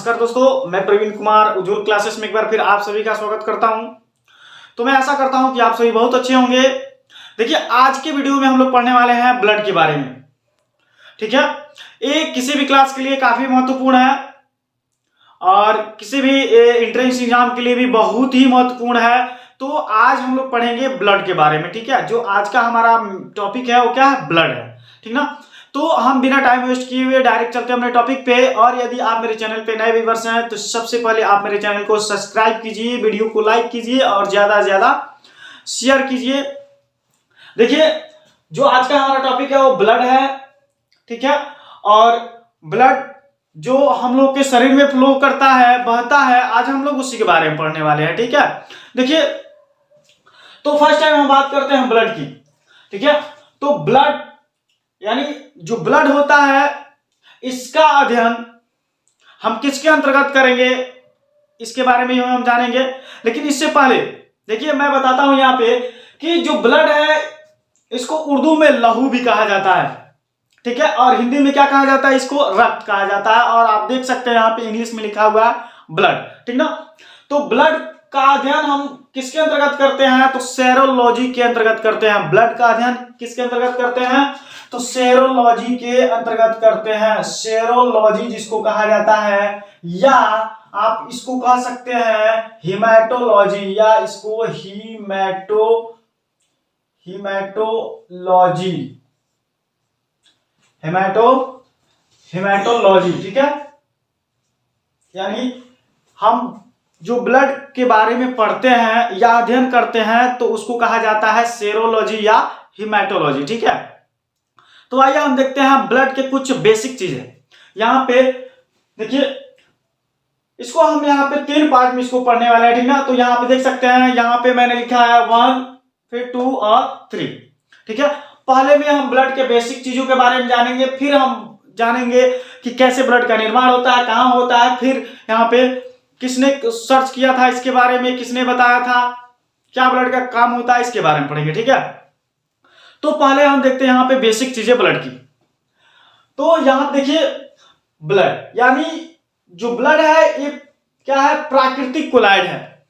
नमस्कार दोस्तों, मैं प्रवीण कुमार उज्ज्वल क्लासेस में एक बार फिर आप सभी का स्वागत करता हूं। तो मैं ऐसा करता हूं कि आप सभी बहुत अच्छे होंगे। देखिए, आज के वीडियो में हम लोग पढ़ने वाले हैं ब्लड के बारे में। ठीक है, ये किसी भी क्लास के लिए काफी महत्वपूर्ण है और किसी भी एंट्रेंस एग्जाम के लिए भी बहुत ही महत्वपूर्ण है। तो आज हम लोग पढ़ेंगे ब्लड के बारे में। ठीक है, जो आज का हमारा टॉपिक है वो क्या है? ब्लड है। ठीक ना, तो हम बिना टाइम वेस्ट किए हुए डायरेक्ट चलते हैं अपने टॉपिक पे। और यदि आप मेरे चैनल पे नए व्यूअर्स हैं तो सबसे पहले आप मेरे चैनल को सब्सक्राइब कीजिए, वीडियो को लाइक कीजिए और ज्यादा से ज्यादा शेयर कीजिए। देखिए, जो आज का हमारा टॉपिक है वो ब्लड है। ठीक है, और ब्लड जो हम लोग के शरीर में फ्लो करता है, बहता है, आज हम लोग उसी के बारे में पढ़ने वाले हैं। ठीक है, देखिए, तो फर्स्ट टाइम हम बात करते हैं ब्लड की। ठीक है, तो ब्लड यानी जो ब्लड होता है इसका अध्ययन हम किसके अंतर्गत करेंगे, इसके बारे में हम जानेंगे। लेकिन इससे पहले देखिए, मैं बताता हूं यहां पे कि जो ब्लड है इसको उर्दू में लहू भी कहा जाता है। ठीक है, और हिंदी में क्या कहा जाता है? इसको रक्त कहा जाता है। और आप देख सकते हैं यहां पे इंग्लिश में लिखा हुआ है ब्लड। ठीक ना, तो ब्लड का अध्ययन हम किसके अंतर्गत करते हैं? तो सेरोलॉजी के अंतर्गत करते हैं। ब्लड का अध्ययन किसके अंतर्गत करते हैं? तो सेरोलॉजी के अंतर्गत करते हैं। सेरोलॉजी जिसको कहा जाता है, या आप इसको कह सकते हैं हिमेटोलॉजी, या इसको हिमेटोलॉजी। ठीक है, यानी हम जो ब्लड के बारे में पढ़ते हैं या अध्ययन करते हैं तो उसको कहा जाता है सेरोलॉजी या हिमेटोलॉजी। ठीक है, तो आइए हम देखते हैं ब्लड के कुछ बेसिक चीजें। यहां पे देखिए, इसको हम यहां पे 3 पार्ट में इसको पढ़ने वाले हैं। ठीक ना, तो यहां पे देख सकते हैं, यहां पे मैंने लिखा है 1, फिर 2 और 3। ठीक है, पहले में हम ब्लड के बेसिक चीजों के बारे में जानेंगे, फिर हम जानेंगे कि कैसे ब्लड का निर्माण होता है, कहां होता है, फिर यहां पे किसने सर्च किया था इसके बारे में, किसने बताया था, क्या ब्लड का काम होता है, इसके बारे में पढ़ेंगे। ठीक है, तो पहले हम देखते हैं यहां पे बेसिक चीजें ब्लड की। तो यहां देखिए, ब्लड यानी जो ब्लड है ये क्या है? प्राकृतिक कोलाइड है।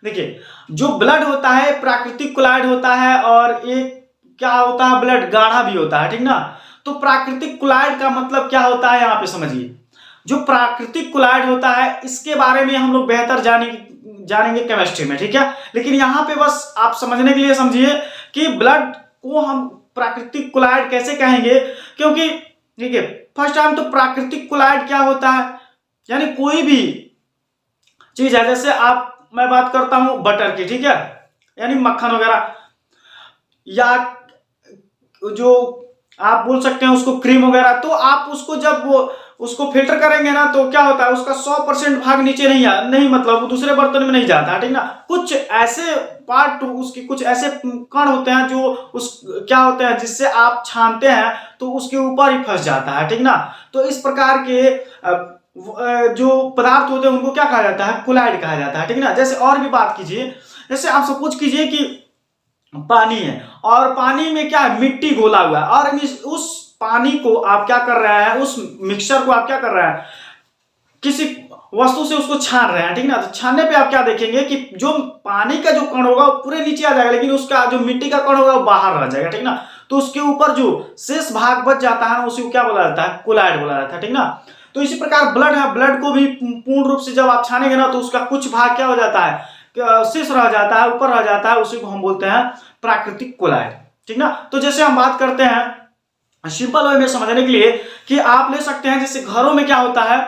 देखिए, जो ब्लड होता है प्राकृतिक कोलाइड होता है, और ये क्या होता है? ब्लड गाढ़ा भी होता है। ठीक ना, तो प्राकृतिक कोलाइड का मतलब क्या होता है यहां पे समझिए। जो प्राकृतिक कोलाइड होता है इसके बारे में हम लोग बेहतर जानेंगे केमिस्ट्री में। ठीक है, लेकिन यहां पे बस आप समझने के लिए समझिए कि ब्लड को हम प्राकृतिक कोलाइड कैसे कहेंगे, क्योंकि ठीक है, फर्स्ट टाइम तो प्राकृतिक कोलाइड क्या होता है, यानी कोई भी चीज है, जैसे मैं बात करता हूं बटर की। ठीक है, यानी मक्खन वगैरह, या जो आप बोल सकते हैं उसको क्रीम वगैरह, तो आप उसको जब उसको फिल्टर करेंगे ना तो क्या होता है? उसका 100% भाग नीचे नहीं मतलब दूसरे बर्तन में नहीं जाता है। ठीक ना, कुछ ऐसे पार्ट उसकी कुछ ऐसे कण होते हैं जो क्या होते हैं, जिससे आप छानते हैं तो उसके ऊपर ही फंस जाता है। ठीक ना, तो इस प्रकार के जो पदार्थ होते हैं उनको क्या कहा जाता है? कोलाइड कहा जाता है। ठीक ना, जैसे और भी बात कीजिए, जैसे आप सपोज कीजिए कि पानी है और पानी में क्या है? मिट्टी घोला हुआ है, और उस पानी को आप क्या कर रहे हैं? उस मिक्सचर को आप क्या कर रहे हैं? किसी वस्तु से उसको छान रहे हैं। ठीक ना, तो छानने पे आप क्या देखेंगे कि जो पानी का जो कण होगा वो पूरे नीचे आ जाएगा, लेकिन उसका जो मिट्टी का कण होगा वो बाहर रह जाएगा। ठीक ना, तो उसके ऊपर जो शेष भाग बच जाता है उसी को क्या बोला जाता है? कोलाइड बोला जाता है। ठीक ना, तो इसी प्रकार ब्लड है, ब्लड को भी पूर्ण रूप से जब आप छानेंगे ना तो उसका कुछ भाग क्या हो जाता है? शेष रह जाता है, ऊपर रह जाता है, उसी को हम बोलते हैं प्राकृतिक कोलाइड। ठीक ना, तो जैसे हम बात करते हैं सिंपल वे में समझने के लिए कि आप ले सकते हैं, जैसे घरों में क्या होता है,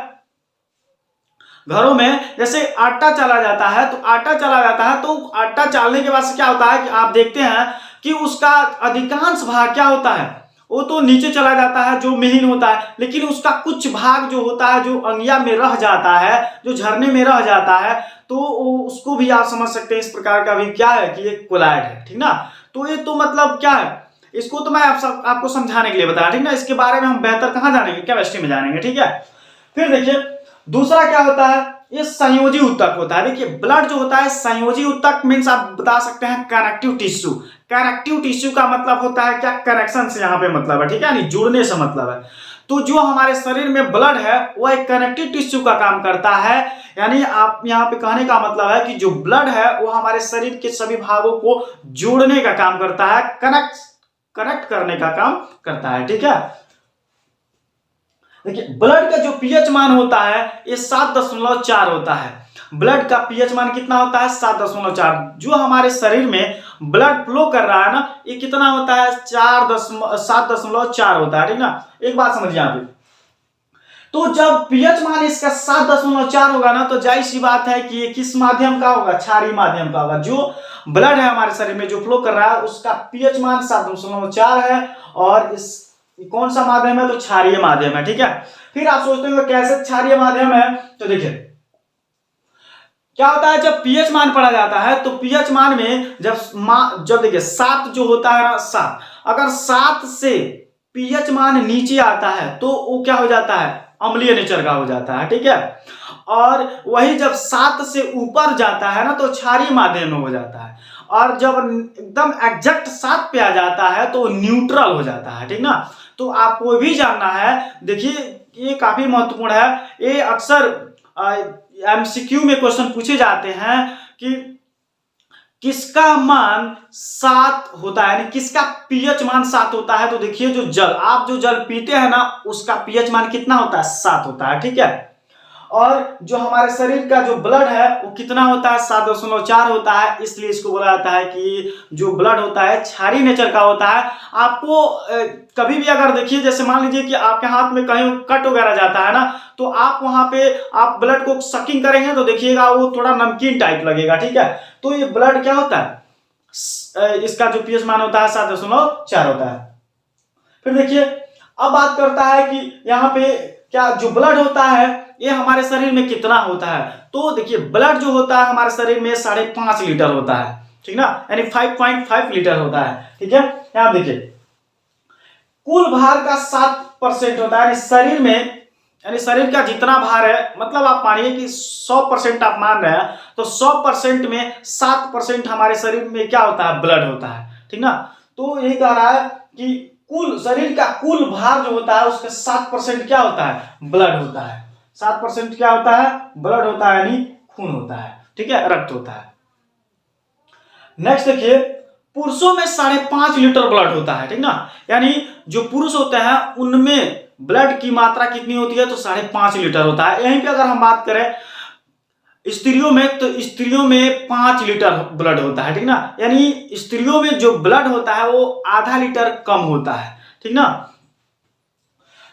घरों में जैसे आटा चला जाता है, तो आटा चला जाता है तो आटा चालने के बाद से क्या होता है कि आप देखते हैं कि उसका अधिकांश भाग क्या होता है? वो तो नीचे चला जाता है, जो महीन होता है, लेकिन उसका कुछ भाग जो होता है, जो अंगिया में रह जाता है, जो झरने में रह जाता है, तो उसको भी आप समझ सकते हैं इस प्रकार का भी क्या है कि ये कोलाइड है। ठीक ना, तो ये तो मतलब क्या है, इसको तो मैं आपको समझाने के लिए बताया। ठीक ना, इसके बारे में हम बेहतर कहां जानेंगे? केमिस्ट्री में जानेंगे। ठीक है, फिर देखिए दूसरा क्या होता है? ये संयोजी ऊतक होता है। देखिए, ब्लड जो होता है संयोजी ऊतक मीन्स आप बता सकते हैं कनेक्टिव टिश्यू। कनेक्टिव टिश्यू का मतलब होता है क्या? कनेक्शन से यहाँ पे मतलब है। ठीक है, यानी जुड़ने से मतलब है। तो जो हमारे शरीर में ब्लड है वह एक कनेक्टिव टिश्यू का काम करता है। यानी आप यहाँ पे कहने का मतलब है कि जो ब्लड है वो हमारे शरीर के सभी भागों को जोड़ने का काम करता है, कनेक्ट करने का काम करता है। ठीक है, देखिए ब्लड का जो पीएच मान होता है ये 7.4 होता है। ब्लड का पीएच मान कितना होता है? 7.4। जो हमारे शरीर में ब्लड फ्लो कर रहा है ना, ये कितना होता है? 7.4 होता है। ठीक ना, एक बात समझिए यहाँ पे, तो जब पीएच मान इसका 7.4 होगा ना, तो जाहिर सी बात है कि ये किस माध्यम का होगा? क्षारीय माध्यम का होगा। जो ब्लड है हमारे शरीर में जो फ्लो कर रहा है उसका पीएच मान 7.4 है, और इस कौन सा माध्यम है? तो क्षारीय माध्यम है। ठीक है, फिर आप सोचते होंगे कैसे क्षारीय माध्यम है? तो देखिए क्या होता है, जब पीएच मान पढ़ा जाता है तो पीएच मान में जब देखिए 7 जो होता है ना, 7, अगर 7 से पीएच मान नीचे आता है तो वो क्या हो जाता है? अम्लीय नेचर का हो जाता है। ठीक है, और वही जब 7 से ऊपर जाता है ना तो क्षारीय माध्यम में हो जाता है, और जब एकदम एग्जैक्ट 7 पे आ जाता है तो न्यूट्रल हो जाता है। ठीक ना, तो आपको भी जानना है, देखिए ये काफी महत्वपूर्ण है, ये अक्सर एमसीक्यू में क्वेश्चन पूछे जाते हैं कि किसका मान 7 होता है, यानी किसका पीएच मान 7 होता है। तो देखिए जो जल पीते हैं ना उसका पीएच मान कितना होता है? 7 होता है। ठीक है, और जो हमारे शरीर का जो ब्लड है वो कितना होता है? 7.4 होता है। इसलिए इसको बोला जाता है कि जो ब्लड होता है क्षारीय नेचर का होता है। आपको कभी भी अगर देखिए, जैसे मान लीजिए कि आपके हाथ में कहीं कट वगैरह जाता है ना, तो आप वहां पे आप ब्लड को सकिंग करेंगे तो देखिएगा वो थोड़ा नमकीन टाइप लगेगा। ठीक है, तो ये ब्लड क्या होता है? इसका जो पीएच मान होता है 7.4 होता है। फिर देखिए अब बात करता है कि यहाँ पे क्या जो ब्लड होता है ये हमारे शरीर में कितना होता है। तो देखिए ब्लड जो होता है हमारे शरीर में 5.5 लीटर होता है। ठीक ना, यानी 5.5 लीटर होता है। ठीक है, यहाँ देखिए कुल भार का 7% होता है, यानी शरीर में, यानी शरीर का जितना भार है, मतलब आप मानिए कि 100% आप मान रहे हैं, तो 100% में 7% हमारे शरीर में क्या होता है? ब्लड होता है। ठीक ना, तो यही कह रहा है कि कुल शरीर का कुल भार जो होता है उसका 7% क्या होता है? ब्लड होता है। 7% क्या होता है? ब्लड होता है, यानी खून होता है। ठीक है, रक्त होता है। नेक्स्ट देखिए पुरुषों में 5.5 लीटर ब्लड होता है। ठीक ना, यानी जो पुरुष होते हैं उनमें ब्लड की मात्रा कितनी होती है? तो 5.5 लीटर होता है। यहीं पे अगर हम बात करें स्त्रियों में, तो स्त्रियों में 5 लीटर ब्लड होता है। ठीक ना, यानी स्त्रियों में जो ब्लड होता है वो आधा लीटर कम होता है। ठीक ना,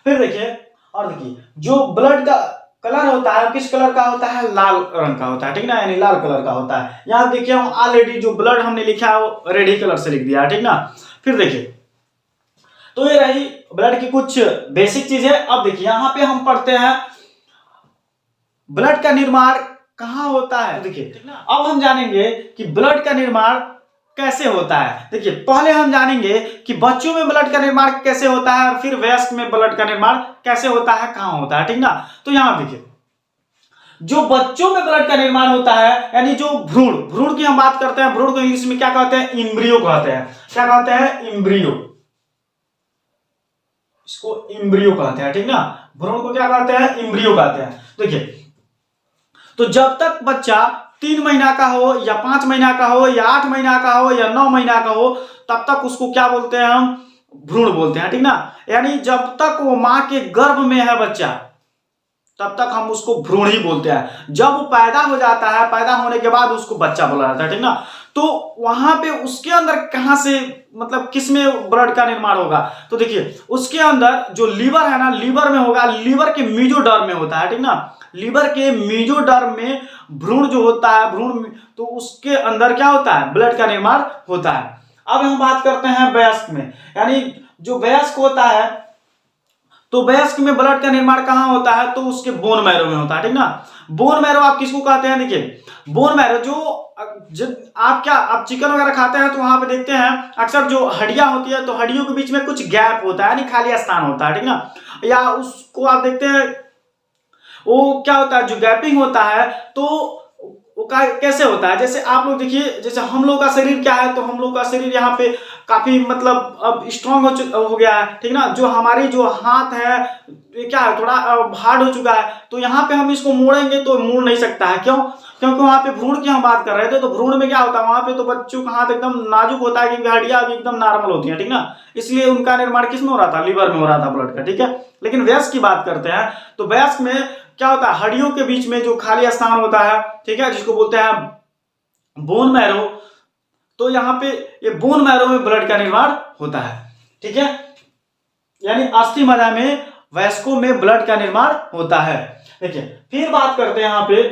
फिर देखिए और देखिए जो ब्लड का कलर होता है किस कलर का होता है? लाल रंग का होता है। ठीक ना, यानी लाल कलर का होता है। यहाँ देखिए हम ऑलरेडी जो ब्लड हमने लिखा है वो रेड ही कलर से लिख दिया है। ठीक ना, फिर देखिए तो ये रही ब्लड की कुछ बेसिक चीजें। अब देखिए यहाँ पे हम पढ़ते हैं ब्लड का निर्माण कहाँ होता है। देखिए अब हम जानेंगे कि ब्लड का निर्माण कैसे होता है। देखिए पहले हम जानेंगे कि बच्चों में ब्लड का निर्माण कैसे होता है, और फिर वयस्क में ब्लड का निर्माण कैसे होता है, कहाँ होता है। ठीक ना, तो यहां देखिए जो बच्चों में ब्लड का निर्माण होता है, यानी जो भ्रूण की हम बात करते हैं, भ्रूण को इंग्लिश में क्या कहते हैं? इम्ब्रियो कहते हैं। क्या कहते हैं? इम्ब्रियो, इसको इम्ब्रियो कहते हैं। ठीक ना, भ्रूण को क्या कहते हैं? इम्ब्रियो कहते हैं। देखिए तो जब तक बच्चा 3 महीना का हो या 5 महीना का हो या 8 महीना का हो या 9 महीना का हो, तब तक उसको क्या बोलते हैं? हम भ्रूण बोलते हैं। ठीक ना, यानी जब तक वो मां के गर्भ में है बच्चा तब तक हम उसको भ्रूण ही बोलते हैं। जब वो पैदा हो जाता है, पैदा होने के बाद उसको बच्चा बोला जाता है। ठीक ना, तो वहां पे उसके अंदर कहां से, मतलब किसमें ब्लड का निर्माण होगा? तो देखिए उसके अंदर जो लीवर है ना, लीवर में होगा, लीवर के मेसोडर्म में होता है। ठीक ना, लीवर के मेसोडर्म में भ्रूण जो होता है, भ्रूण तो उसके अंदर क्या होता है? ब्लड का निर्माण होता है। अब हम बात करते हैं वयस्क में, यानी जो वयस्क होता है, तो वयस्क में ब्लड का निर्माण कहाँ होता है? तो उसके बोन मैरो में होता है। ठीक ना, बोन मैरो आप किसको कहते हैं? देखिए बोन मैरो जो आप चिकन वगैरह खाते हैं तो वहां पे देखते हैं अक्सर जो हड्डियां होती है, तो हड्डियों के बीच में कुछ गैप होता है, यानी खाली स्थान होता है। ठीक ना, या उसको आप देखते हैं वो क्या होता है? जो गैपिंग होता है, तो कैसे होता है, जैसे आप लोग देखिए, जैसे हम लोग का शरीर क्या है, तो हम लोग का शरीर यहाँ पे काफी मतलब अब स्ट्रांग हो गया है, ठीक ना। जो हमारी जो हाथ है ये क्या है, थोड़ा हार्ड हो चुका है, तो यहाँ पे हम इसको मोड़ेंगे तो मुड़ नहीं सकता है। क्यों? क्योंकि वहां पे भ्रूण की हम बात कर रहे थे, तो भ्रूण में क्या होता है, वहां पे तो बच्चों का हाथ एकदम नाजुक होता है, क्योंकि हड्डियां अभी एकदम नॉर्मल होती है, ठीक ना। इसलिए उनका निर्माण किस में हो रहा था, लीवर में हो रहा था ब्लड का, ठीक है। लेकिन वयस्क की बात करते हैं, तो वयस्क में क्या होता है, हड्डियों के बीच में जो खाली स्थान होता है, ठीक है, जिसको बोलते हैं बोन मैरो, तो यहाँ पे ये बोन मैरो में ब्लड का निर्माण होता है, ठीक है। यानी अस्थि मज्जा में, वयस्कों में ब्लड का निर्माण होता है। देखिए फिर बात करते हैं यहाँ पे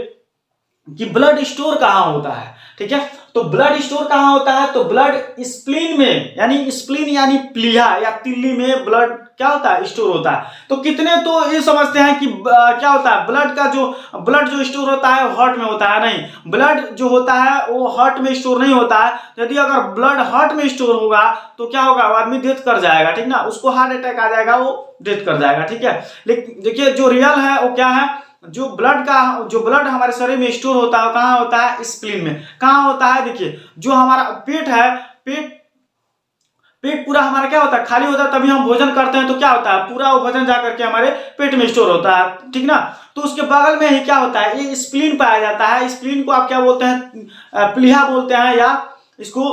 कि ब्लड स्टोर कहाँ होता है, ठीक है। तो ब्लड स्टोर कहाँ होता है, तो ब्लड स्प्लीन में, यानी स्प्लीन यानी प्लीहा या तिल्ली में ब्लड क्या होता है, स्टोर होता है। तो कितने तो ये समझते हैं कि क्या होता है, ब्लड जो स्टोर होता है हार्ट में होता है। नहीं, ब्लड जो होता है वो हार्ट में स्टोर नहीं होता है। यदि अगर ब्लड हार्ट में स्टोर होगा तो क्या होगा, वो आदमी डेथ कर जाएगा, ठीक ना, उसको हार्ट अटैक आ जाएगा, वो डेथ कर जाएगा, ठीक है। लेकिन देखिए जो रियल है वो क्या है, जो ब्लड हमारे शरीर में स्टोर होता है कहाँ होता है, स्प्लीन में। कहाँ होता है, देखिए जो हमारा पेट है, पेट पूरा हमारा क्या होता है, खाली होता है, तभी हम भोजन करते हैं, तो क्या होता है, पूरा वो भोजन जाकर के हमारे पेट में स्टोर होता है, ठीक ना। तो उसके बगल में ही क्या होता है, ये स्प्लीन पाया जाता है। स्प्लीन को आप क्या बोलते हैं, प्लीहा बोलते हैं, या इसको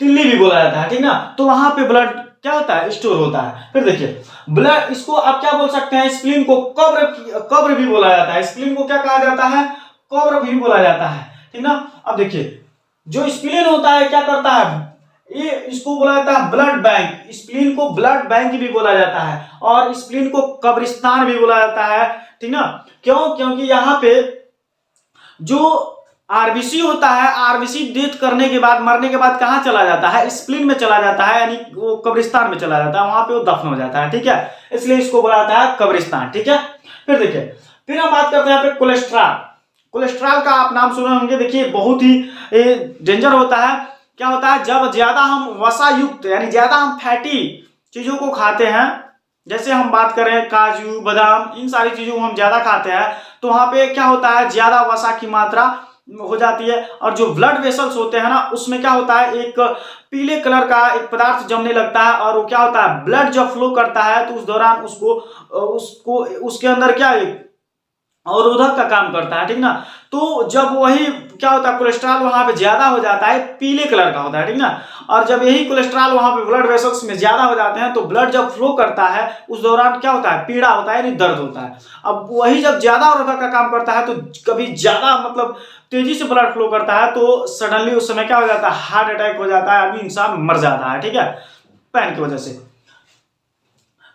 तिल्ली भी बोला जाता है, ठीक ना। तो वहां पे ब्लड क्या होता है, स्टोर होता है। फिर देखिए ब्लड, इसको आप क्या बोल सकते हैं, स्प्लीन को कब्र भी बोला जाता है। स्प्लीन को क्या कहा जाता है, कब्र भी बोला जाता है, ठीक ना। अब देखिए जो स्प्लीन होता है क्या करता है, ये इसको बोला जाता है ब्लड बैंक। स्प्लीन को ब्लड बैंक भी बोला जाता है, और स्प्लीन को कब्रिस्तान भी बोला जाता है, ठीक ना। क्यों? क्योंकि यहाँ पे जो आरबीसी होता है, आरबीसी डेथ करने के बाद, मरने के बाद कहां चला जाता है, स्प्लीन में चला जाता है, यानी वो कब्रिस्तान में चला जाता है, वहां पे वो दफन हो जाता है, ठीक है। इसलिए इसको बोला जाता है कब्रिस्तान, ठीक है। फिर देखिए, फिर हम बात करते हैं यहाँ पे कोलेस्ट्रॉल। कोलेस्ट्रॉल का आप नाम सुने होंगे, देखिए बहुत ही डेंजर होता है। क्या होता है, जब ज्यादा हम वसा युक्त, यानी ज्यादा हम फैटी चीजों को खाते हैं, जैसे हम बात करें काजू बादाम, इन सारी चीजों को हम ज्यादा खाते हैं, तो वहां पे क्या होता है, ज्यादा वसा की मात्रा हो जाती है। और जो ब्लड वेसल्स होते हैं ना, उसमें क्या होता है, एक पीले कलर का एक पदार्थ जमने लगता है, और वो क्या होता है, ब्लड जब फ्लो करता है तो उस दौरान उसको उसके अंदर क्या है, अवरोधक का काम करता है, ठीक ना। तो जब वही क्या होता है, कोलेस्ट्रॉल वहां पे ज्यादा हो जाता है, पीले कलर का होता है, ठीक ना। और जब यही कोलेस्ट्रॉल वहां पे ब्लड वेसल्स में ज्यादा हो जाते हैं, तो ब्लड जब फ्लो करता है उस दौरान क्या होता है, पीड़ा होता है, यानी दर्द होता है। अब वही जब ज्यादा अवरोधक का काम करता है, तो कभी ज्यादा मतलब तेजी से ब्लड फ्लो करता है, तो सडनली उस समय क्या हो जाता है, हार्ट अटैक हो जाता है, आदमी इंसान मर जाता है, ठीक है, पेन की वजह से।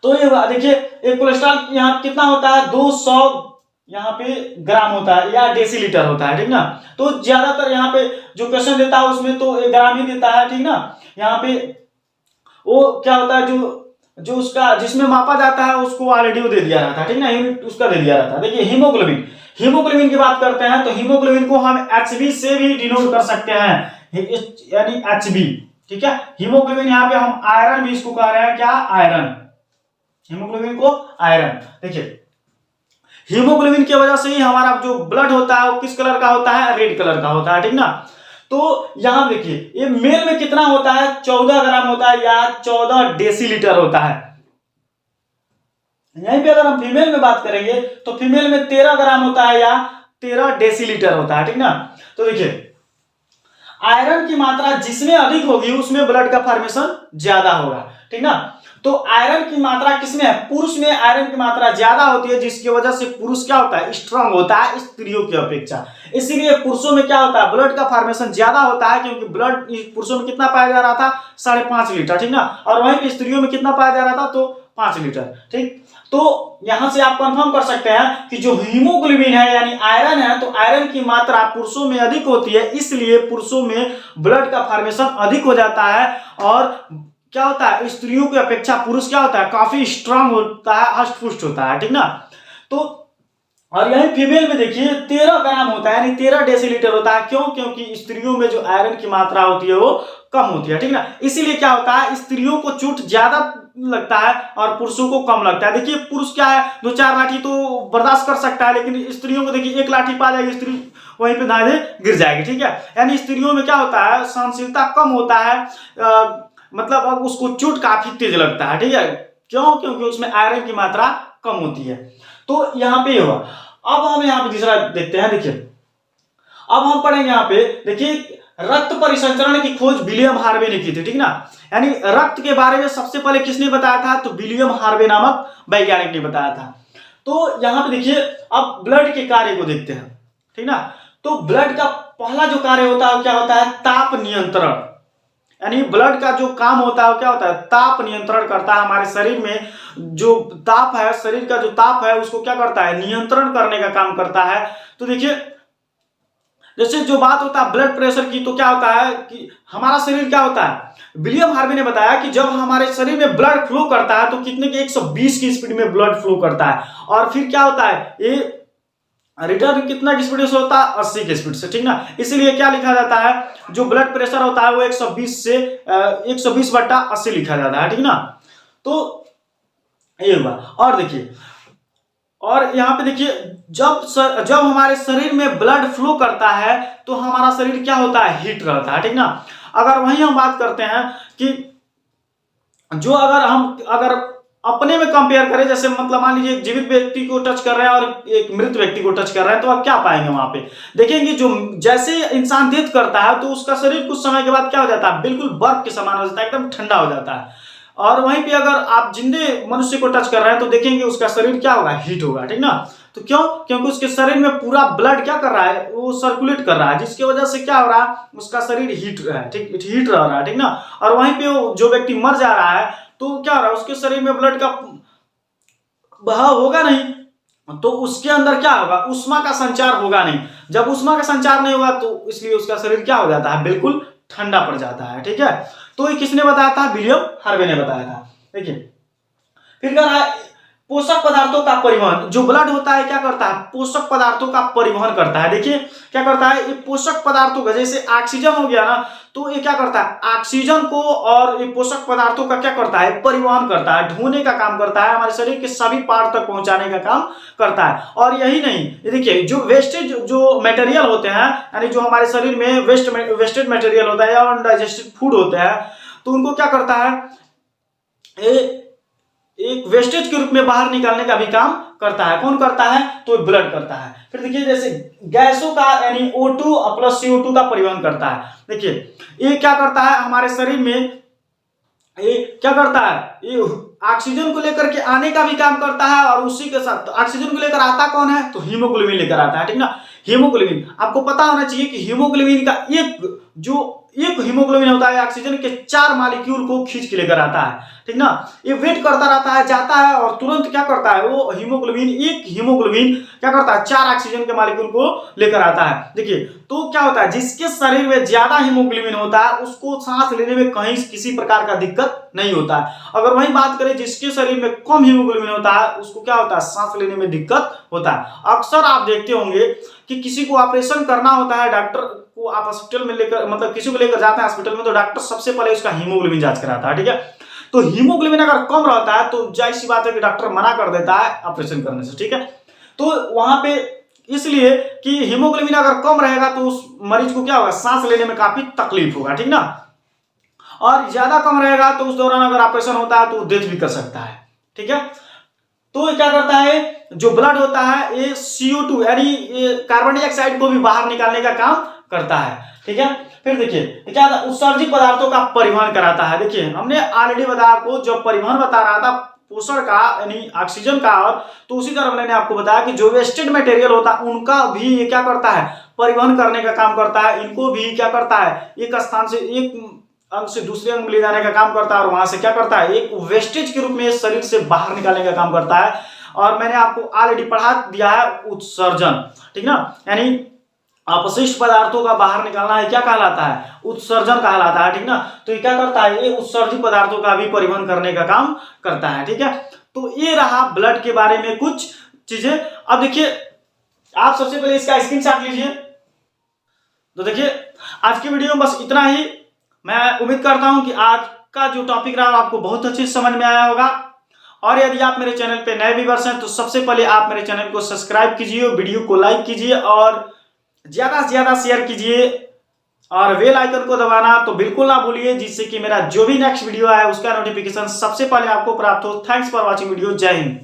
तो ये देखिए, एक कोलेस्ट्रॉल यहाँ कितना होता है, 200 यहाँ पे ग्राम होता है, या डेसीलीटर होता है, ठीक ना। तो ज्यादातर यहाँ पे जो क्वेश्चन देता है उसमें तो 1 ग्राम ही देता है, ठीक ना। यहाँ पे वो क्या होता है, जो उसका जिसमें मापा जाता है उसको ऑलरेडी वो दे दिया रहता है, ठीक ना, यूनिट उसका दे दिया रहता है। देखिए हीमोग्लोबिन की बात करते हैं, तो हीमोग्लोबिन को हम HB से भी डिनोट कर सकते हैं, यानी HB, ठीक है। हीमोग्लोबिन यहाँ पे हम आयरन भी इसको कह रहे हैं, क्या, आयरन, हीमोग्लोबिन को आयरन। देखिए हीमोग्लोबिन की वजह से ही हमारा जो ब्लड होता है वो किस कलर का होता है, रेड कलर का होता है, ठीक ना। तो यहां देखिए ये मेल में कितना होता है, 14 ग्राम होता है, या 14 डेसीलीटर होता है। यहीं पे अगर हम फीमेल में बात करेंगे तो फीमेल में 13 ग्राम होता है, या 13 डेसीलीटर होता है, ठीक ना। तो देखिए आयरन की मात्रा जिसमें अधिक होगी उसमें ब्लड का फॉर्मेशन ज्यादा होगा, ठीक ना। तो आयरन की मात्रा किसमें है, पुरुष में आयरन की मात्रा ज्यादा होती है, जिसकी वजह से पुरुष क्या होता है, स्ट्रांग होता है स्त्रियों की अपेक्षा। इसीलिए पुरुषों में क्या होता है, ब्लड का फॉर्मेशन ज्यादा होता है, क्योंकि ब्लड पुरुषों में कितना पाया जा रहा था, 5.5 लीटर, ठीक ना। और वहीं पे स्त्रियों में कितना पाया जा रहा था, तो 5 लीटर, ठीक। तो यहां से आप कंफर्म कर सकते हैं कि जो हीमोग्लोबिन है यानी आयरन है, तो आयरन की मात्रा पुरुषों में अधिक होती है, इसलिए पुरुषों में ब्लड का फॉर्मेशन अधिक हो जाता है। और क्या होता है, स्त्रियों की अपेक्षा पुरुष क्या होता है, काफी स्ट्रांग होता है, हष्ट-पुष्ट होता है, ठीक ना। तो और यही फीमेल में देखिए 13 ग्राम होता है, यानी 13 डेसीलीटर होता है। क्यों? क्योंकि स्त्रियों में जो आयरन की मात्रा होती है वो कम होती है, ठीक ना। इसीलिए क्या होता है, स्त्रियों को चोट ज्यादा लगता है और पुरुषों को कम लगता है। देखिए पुरुष क्या है, 2-4 लाठी तो बर्दाश्त कर सकता है, लेकिन स्त्रियों को देखिए 1 लाठी पा जाएगी स्त्री, वहीं पे धाधे गिर जाएगी, ठीक है। यानी स्त्रियों में क्या होता है, सहनशीलता कम होता है, मतलब अब उसको चोट काफी तेज लगता है, ठीक है। क्यों? क्योंकि उसमें आयरन की मात्रा कम होती है। तो यहाँ पे हुआ। अब हम यहाँ पे तीसरा देखते हैं। देखिए अब हम पढ़ेंगे यहाँ पे, देखिए रक्त परिसंचरण की खोज विलियम हार्वे ने की थी, ठीक ना। यानी रक्त के बारे में सबसे पहले किसने बताया था, तो विलियम हार्वे नामक वैज्ञानिक ने बताया था। तो यहाँ पे देखिए अब ब्लड के कार्य को देखते हैं, ठीक ना। तो ब्लड का पहला जो कार्य होता है क्या होता है, ताप नियंत्रण। यानी ब्लड का जो काम होता है क्या होता है, ताप नियंत्रण करता है। हमारे शरीर में जो ताप है, शरीर का जो ताप है उसको क्या करता है, नियंत्रण करने का काम करता है। तो देखिए जैसे जो बात होता है ब्लड प्रेशर की, तो क्या होता है कि हमारा शरीर क्या होता है, विलियम हार्वे ने बताया कि जब हमारे शरीर में ब्लड फ्लो करता है तो कितने के 120 की स्पीड में ब्लड फ्लो करता है, और फिर क्या होता है ये रिटर्न कितना की स्पीड से होता है, 80 की स्पीड से, ठीक ना। इसीलिए क्या लिखा जाता है, जो ब्लड प्रेशर होता है वो 120 से 120/80 लिखा जाता है, ठीक ना। तो ये हुआ। और देखिए और यहाँ पे देखिए जब हमारे शरीर में ब्लड फ्लो करता है तो हमारा शरीर क्या होता है, हीट रहता है, ठीक ना। अगर वहीं हम बात करते हैं कि जो अगर अपने में कंपेयर करें, जैसे मतलब मान लीजिए जीवित व्यक्ति को टच कर रहे हैं और एक मृत व्यक्ति को टच कर रहे हैं, तो आप क्या पाएंगे वहां पे, देखेंगे जो जैसे इंसान डेथ करता है तो उसका शरीर कुछ समय के बाद क्या हो जाता है, बिल्कुल बर्फ के समान हो जाता है, एकदम ठंडा हो जाता है। और वहीं पे अगर आप जिंदे मनुष्य को टच कर रहे हैं तो देखेंगे उसका शरीर क्या होगा, हीट होगा, ठीक ना। तो क्यों? क्योंकि उसके शरीर में पूरा ब्लड क्या कर रहा है, वो सर्कुलेट कर रहा है, जिसकी वजह से क्या हो रहा है, उसका शरीर हीट है, ठीक, हीट रह रहा है, ठीक ना। और वहीं पे जो व्यक्ति मर जा रहा है तो क्या हो रहा है, उसके शरीर में ब्लड का बहाव होगा नहीं, तो उसके अंदर क्या होगा, उष्मा का संचार होगा नहीं। जब उष्मा का संचार नहीं होगा तो इसलिए उसका शरीर क्या हो जाता है, बिल्कुल ठंडा पड़ जाता है, ठीक है। तो ये किसने बताया था, विलियम हार्वे ने बताया था। देखिए फिर क्या रहा है, पोषक पदार्थों का परिवहन। जो ब्लड होता है क्या करता है, पोषक पदार्थों का परिवहन करता है। देखिए क्या करता है, ये पोषक पदार्थों का, जैसे ऑक्सीजन हो गया ना, तो ये क्या करता है, ऑक्सीजन को और ये पोषक पदार्थों का क्या करता है, परिवहन करता है, ढोने का काम करता है, हमारे शरीर के सभी पार्ट तक पहुंचाने का काम करता है। और यही नहीं, ये देखिए जो वेस्टेज जो मटेरियल होते हैं, यानी जो हमारे शरीर में वेस्टेड मटेरियल होता है या अनडाइजेस्टेड फूड होते हैं, तो उनको क्या करता है, एक वेस्टेज के रूप में बाहर निकालने का भी काम करता है। कौन करता है, तो ब्लड करता है। फिर देखिए जैसे गैसों का यानी O2 प्लस CO2 का परिवहन करता है। देखिए ये क्या करता है, हमारे शरीर में ये क्या करता है, ये ऑक्सीजन को लेकर के आने का भी काम करता है, और उसी के साथ ऑक्सीजन को लेकर आता कौन है, तो हीमोग्लोबिन लेकर आता है, ठीक ना। हीमोग्लोबिन आपको पता होना चाहिए कि हीमोग्लोबिन का एक हीमोग्लोबिन होता है, ऑक्सीजन के 4 मॉलिक्यूल को खींच के लेकर आता है, ठीक ना। ये वेट करता रहता है, जाता है और तुरंत क्या करता है, वो एक हीमोग्लोबिन क्या करता है, 4 ऑक्सीजन के मॉलिक्यूल को लेकर आता है। देखिए तो क्या होता है, जिसके शरीर में ज्यादा हीमोग्लोबिन होता है उसको सांस लेने में कहीं किसी प्रकार का दिक्कत नहीं होता है। अगर वही बात करें जिसके शरीर में कम हीमोग्लोबिन होता है उसको क्या होता है, सांस लेने में दिक्कत होता है। अक्सर आप देखते होंगे कि किसी को ऑपरेशन करना होता है, डॉक्टर को आप हॉस्पिटल में लेकर मतलब किसी को लेकर जाते हैं हॉस्पिटल में, तो डॉक्टर सबसे पहले उसका हीमोग्लोबिन जांच कराता है, ठीक है। तो हीमोग्लोबिन अगर कम रहता है तो जाहिर सी बात है कि डॉक्टर मना कर देता है ऑपरेशन करने से, ठीक है। तो वहां पे इसलिए कि हीमोग्लोबिन अगर कम रहेगा तो उस मरीज को क्या होगा, सांस लेने में काफी तकलीफ होगा, ठीक ना। और ज्यादा कम रहेगा तो उस दौरान अगर ऑपरेशन होता है तो डेथ भी कर सकता है, ठीक है। तो क्या करता है, जो ब्लड होता है ये CO2 यानी कार्बन डाइऑक्साइड को भी बाहर निकालने का काम करता है, ठीक है। फिर देखिए क्या उत्सर्जित पदार्थों का परिवहन कराता है। देखिए हमने ऑलरेडी बताया आपको, जो परिवहन बता रहा था पोषण का यानी ऑक्सीजन का, और तो उसी तरह मैंने आपको बताया कि जो वेस्टेड मटेरियल होता है उनका भी ये क्या करता है, परिवहन करने का काम करता है। इनको भी क्या करता है, एक स्थान से एक अंग से दूसरे अंग में ले जाने का काम करता है, और वहां से क्या करता है, एक वेस्टेज के रूप में शरीर से बाहर निकालने का काम करता है। और मैंने आपको ऑलरेडी पढ़ा दिया है उत्सर्जन, ठीक ना। यानी अपशिष्ट पदार्थों का बाहर निकालना है क्या कहलाता है, उत्सर्जन कहलाता है, ठीक ना। तो ये क्या करता है, ये उत्सर्जित पदार्थों का भी परिवहन करने का काम करता है, ठीक है। तो ये रहा ब्लड के बारे में कुछ चीजें। अब देखिए आप सबसे पहले इसका स्क्रीनशॉट लीजिए। तो देखिए आज की वीडियो में बस इतना ही। मैं उम्मीद करता हूं कि आज का जो टॉपिक रहा आपको बहुत अच्छे से समझ में आया होगा। और यदि आप मेरे चैनल पे नए व्यूअर्स हैं तो सबसे पहले आप मेरे चैनल को सब्सक्राइब कीजिए, वीडियो को लाइक कीजिए और ज्यादा से ज्यादा शेयर कीजिए और बेल आइकन को दबाना तो बिल्कुल ना भूलिए, जिससे कि मेरा जो भी नेक्स्ट वीडियो आए उसका नोटिफिकेशन सबसे पहले आपको प्राप्त हो। Thanks for watching video. जय हिंद।